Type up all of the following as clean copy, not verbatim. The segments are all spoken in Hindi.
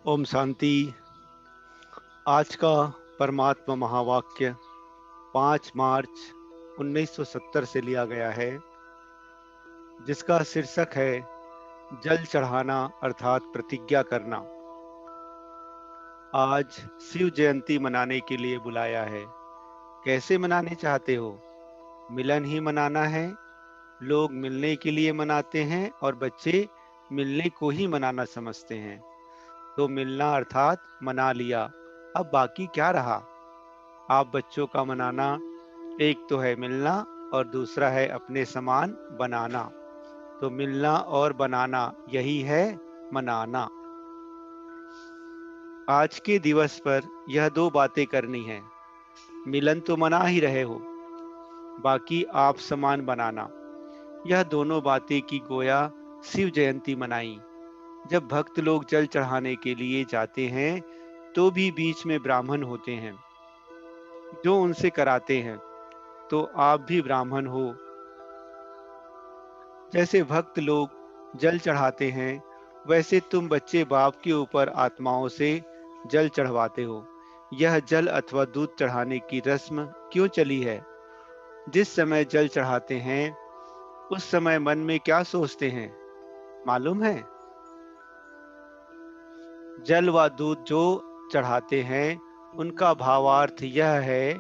ओम शांति। आज का परमात्मा महावाक्य 5 मार्च 1970 से लिया गया है, जिसका शीर्षक है जल चढ़ाना अर्थात प्रतिज्ञा करना। आज शिव जयंती मनाने के लिए बुलाया है। कैसे मनाने चाहते हो? मिलन ही मनाना है। लोग मिलने के लिए मनाते हैं और बच्चे मिलने को ही मनाना समझते हैं। तो मिलना अर्थात मना लिया। अब बाकी क्या रहा? आप बच्चों का मनाना, एक तो है मिलना और दूसरा है अपने समान बनाना। तो मिलना और बनाना यही है मनाना। आज के दिवस पर यह दो बातें करनी है। मिलन तो मना ही रहे हो, बाकी आप समान बनाना। यह दोनों बातें की गोया शिव जयंती मनाई। जब भक्त लोग जल चढ़ाने के लिए जाते हैं तो भी बीच में ब्राह्मण होते हैं जो उनसे कराते हैं। तो आप भी ब्राह्मण हो। जैसे भक्त लोग जल चढ़ाते हैं, वैसे तुम बच्चे बाप के ऊपर आत्माओं से जल चढ़वाते हो। यह जल अथवा दूध चढ़ाने की रस्म क्यों चली है? जिस समय जल चढ़ाते हैं उस समय मन में क्या सोचते हैं मालूम है? जल व दूध जो चढ़ाते हैं उनका भावार्थ यह है,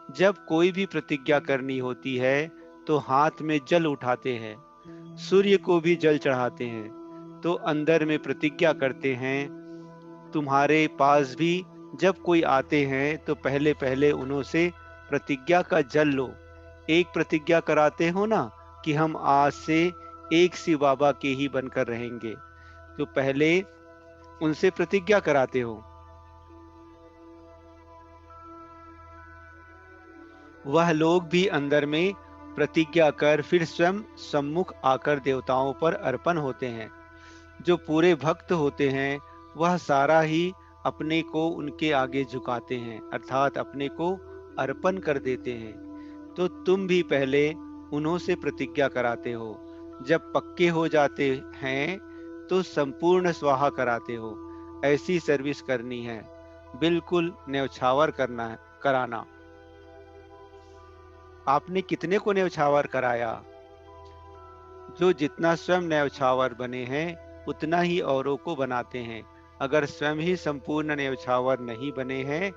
जब कोई भी प्रतिज्ञा करनी होती है तो हाथ में जल उठाते हैं। सूर्य को भी जल चढ़ाते हैं तो अंदर में प्रतिज्ञा करते हैं। तुम्हारे पास भी जब कोई आते हैं तो पहले पहले उन्हों से प्रतिज्ञा का जल लो। एक प्रतिज्ञा कराते हो ना कि हम आज से एक शिव बाबा के ही बनकर रहेंगे, तो पहले उनसे प्रतिज्ञा कराते हो। वह लोग भी अंदर में प्रतिज्ञा कर फिर स्वयं सम्मुख आकर देवताओं पर अर्पण होते हैं। जो पूरे भक्त होते हैं वह सारा ही अपने को उनके आगे झुकाते हैं, अर्थात अपने को अर्पण कर देते हैं। तो तुम भी पहले उन्हों से प्रतिज्ञा कराते हो। जब पक्के हो जाते हैं तो संपूर्ण स्वाहा कराते हो। ऐसी सर्विस करनी है, बिल्कुल न्यौछावर कराना। आपने कितने को न्यौछावर कराया? जो जितना स्वयं न्यौछावर बने हैं उतना ही औरों को बनाते हैं। अगर स्वयं ही संपूर्ण न्यौछावर नहीं बने हैं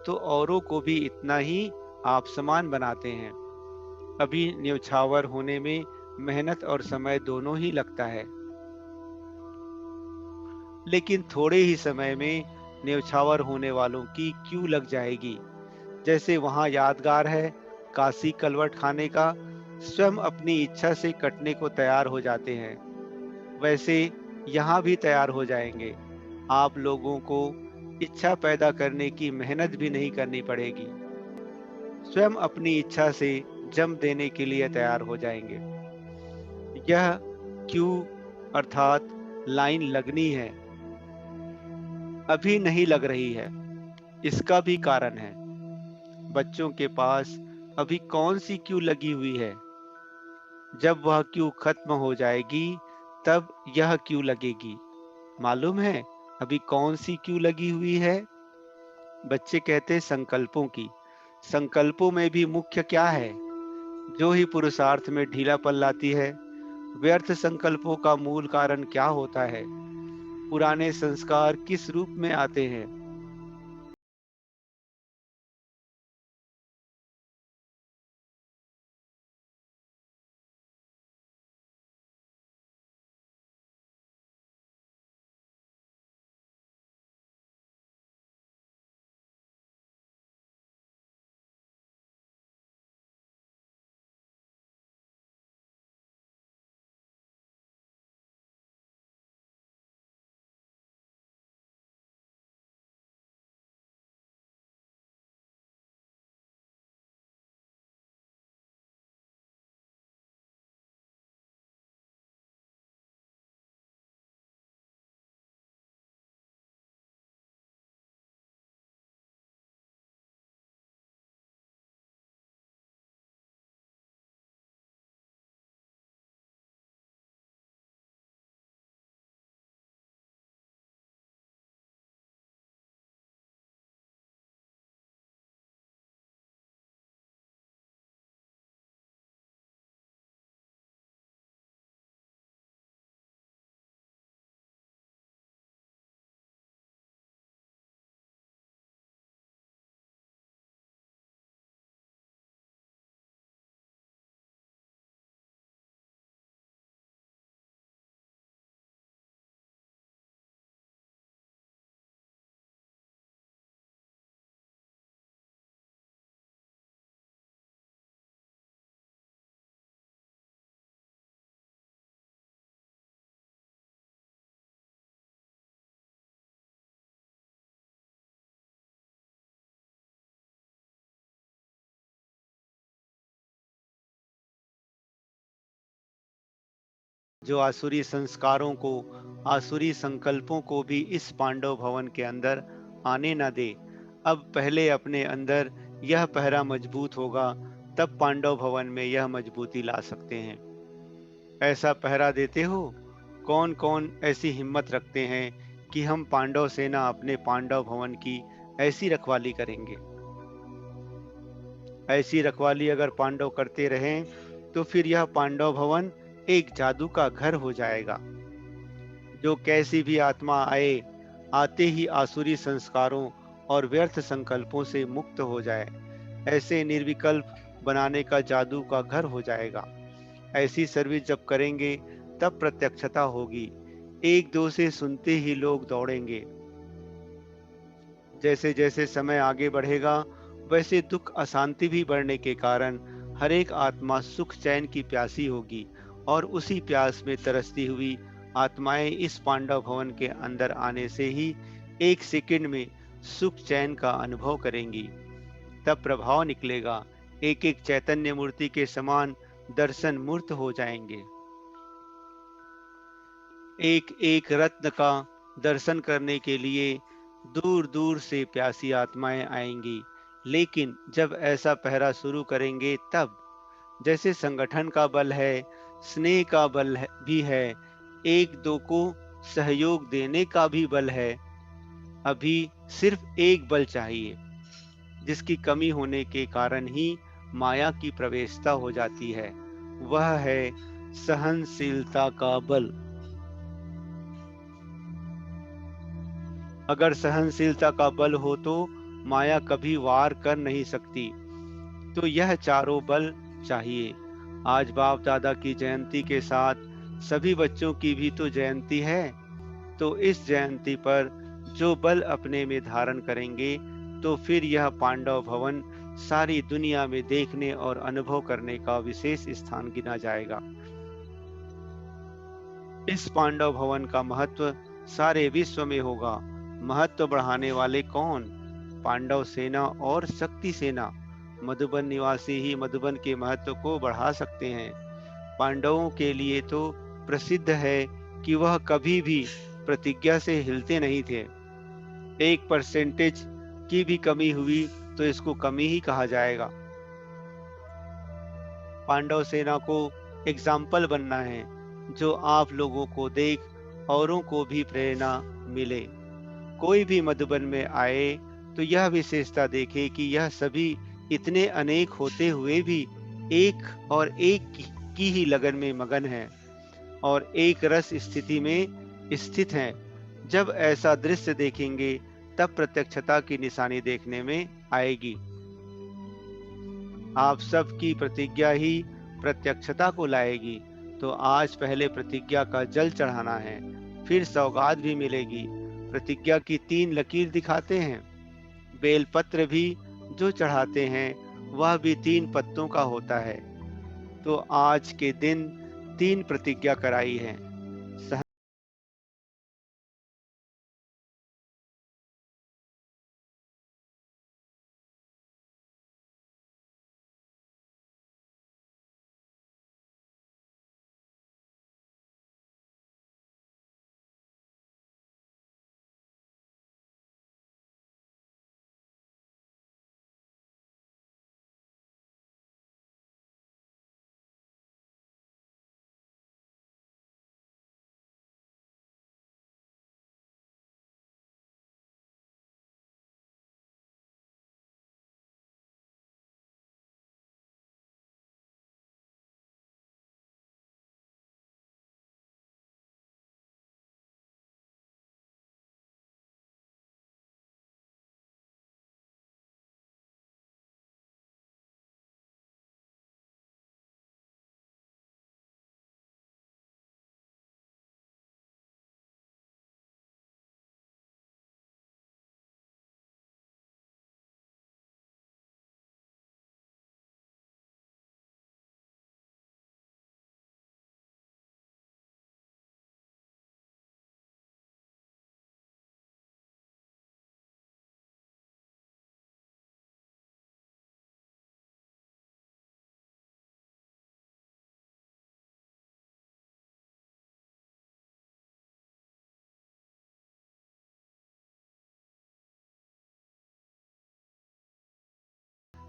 तो औरों को भी इतना ही आप समान बनाते हैं। अभी न्यौछावर होने में मेहनत और समय दोनों ही लगता है, लेकिन थोड़े ही समय में न्यौछावर होने वालों की क्यू लग जाएगी। जैसे वहां यादगार है काशी कलवट खाने का, स्वयं अपनी इच्छा से कटने को तैयार हो जाते हैं, वैसे यहाँ भी तैयार हो जाएंगे। आप लोगों को इच्छा पैदा करने की मेहनत भी नहीं करनी पड़ेगी, स्वयं अपनी इच्छा से जम देने के लिए तैयार हो जाएंगे। यह क्यू अर्थात लाइन लगनी है, अभी नहीं लग रही है। इसका भी कारण है। बच्चों के पास अभी कौन सी क्यू लगी हुई है? जब वह क्यू खत्म हो जाएगी तब यह क्यू लगेगी। मालूम है अभी कौन सी क्यू लगी हुई है? बच्चे कहते संकल्पों की। संकल्पों में भी मुख्य क्या है जो ही पुरुषार्थ में ढीलापन लाती है? व्यर्थ संकल्पों का मूल कारण क्या होता है? पुराने संस्कार किस रूप में आते हैं? जो आसुरी संस्कारों को, आसुरी संकल्पों को भी इस पांडव भवन के अंदर आने न दे। अब पहले अपने अंदर यह पहरा मजबूत होगा, तब पांडव भवन में यह मजबूती ला सकते हैं। ऐसा पहरा देते हो? कौन कौन ऐसी हिम्मत रखते हैं कि हम पांडव सेना अपने पांडव भवन की ऐसी रखवाली करेंगे? ऐसी रखवाली अगर पांडव करते रहें तो फिर यह पांडव भवन एक जादू का घर हो जाएगा। जो कैसी भी आत्मा आए, आते ही आसुरी संस्कारों और व्यर्थ संकल्पों से मुक्त हो जाए, ऐसे निर्विकल्प बनाने का जादू का घर हो जाएगा। ऐसी सर्विस जब करेंगे तब प्रत्यक्षता होगी। एक दो से सुनते ही लोग दौड़ेंगे। जैसे जैसे समय आगे बढ़ेगा, वैसे दुख अशांति भी बढ़ने के कारण हर एक आत्मा सुख चैन की प्यासी होगी, और उसी प्यास में तरसती हुई आत्माएं इस पांडव भवन के अंदर आने से ही एक सेकंड में सुख चैन का अनुभव करेंगी। तब प्रभाव निकलेगा, एक एक चैतन्य मूर्ति के समान दर्शन मूर्त हो जाएंगे। एक एक रत्न का दर्शन करने के लिए दूर दूर से प्यासी आत्माएं आएंगी। लेकिन जब ऐसा पहरा शुरू करेंगे तब, जैसे संगठन का बल है, स्नेह का बल भी है, एक दो को सहयोग देने का भी बल है, अभी सिर्फ एक बल चाहिए, जिसकी कमी होने के कारण ही माया की प्रवेशता हो जाती है। वह है सहनशीलता का बल। अगर सहनशीलता का बल हो तो माया कभी वार कर नहीं सकती। तो यह चारों बल चाहिए। आज बाप दादा की जयंती के साथ सभी बच्चों की भी तो जयंती है। तो इस जयंती पर जो बल अपने में धारण करेंगे, तो फिर यह पांडव भवन सारी दुनिया में देखने और अनुभव करने का विशेष स्थान गिना जाएगा। इस पांडव भवन का महत्व सारे विश्व में होगा। महत्व बढ़ाने वाले कौन? पांडव सेना और शक्ति सेना। मधुबन निवासी ही मधुबन के महत्व को बढ़ा सकते हैं। पांडवों के लिए तो प्रसिद्ध है कि वह कभी भी प्रतिज्ञा से हिलते नहीं थे। 1% की भी कमी हुई तो इसको कमी ही कहा जाएगा। पांडव सेना को एग्जाम्पल बनना है, जो आप लोगों को देख औरों को भी प्रेरणा मिले। कोई भी मधुबन में आए तो यह विशेषता देखे कि यह सभी इतने अनेक होते हुए भी एक और एक की ही लगन में मगन है और एक रस स्थिति में स्थित हैं। जब ऐसा दृश्य देखेंगे तब प्रत्यक्षता की निशानी देखने में आएगी। आप सबकी प्रतिज्ञा ही प्रत्यक्षता को लाएगी। तो आज पहले प्रतिज्ञा का जल चढ़ाना है, फिर सौगात भी मिलेगी। प्रतिज्ञा की 3 लकीर दिखाते हैं। बेलपत्र भी जो चढ़ाते हैं वह भी 3 पत्तों का होता है। तो आज के दिन 3 प्रतिज्ञा कराई है।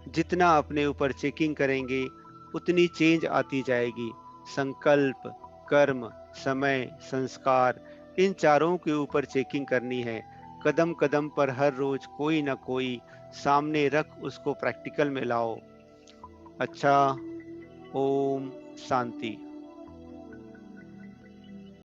जितना अपने ऊपर चेकिंग करेंगे उतनी चेंज आती जाएगी। संकल्प, कर्म, समय, संस्कार, इन चारों के ऊपर चेकिंग करनी है। कदम कदम पर हर रोज कोई ना कोई सामने रख उसको प्रैक्टिकल में लाओ। अच्छा, ओम शांति।